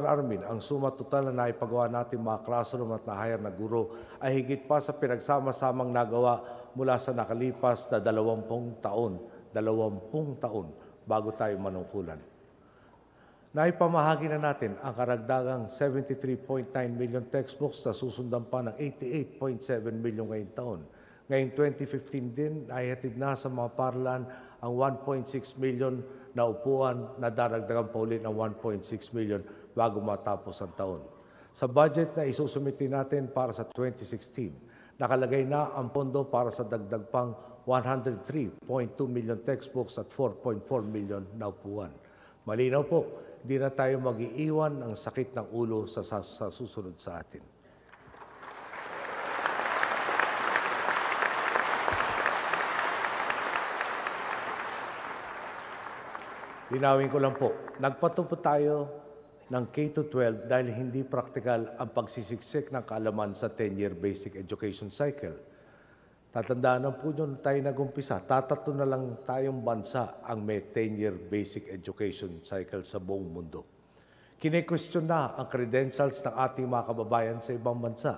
Armin, ang suma total na naipagawa natin mga classroom at na-hire na guro ay higit pa sa pinagsama-samang nagawa mula sa nakalipas na 20 taon. 20 taon bago tayo manungkulan. Naipamahagi na natin ang karagdagang 73.9 million textbooks na susundan pa ng 88.7 million ngayong taon. Ngayong 2015 din ay hatid na sa mga paaralan ang 1.6 million na upuan na daragdagan pa ulit ng 1.6 million bago matapos ang taon. Sa budget na isusumiti natin para sa 2016, nakalagay na ang pondo para sa dagdag pang 103.2 million textbooks at 4.4 million na upuan. Malinaw po, di na tayo mag-iiwan ng sakit ng ulo sa susunod sa atin. Linawin ko lang po, nagpatupo tayo ng K-12 dahil hindi praktikal ang pagsisiksik ng kaalaman sa 10-year basic education cycle. Tatandaan po nyo tayo nag-umpisa, tatatlo na lang tayong bansa ang may 10-year basic education cycle sa buong mundo. Kine-question na ang credentials ng ating mga kababayan sa ibang bansa.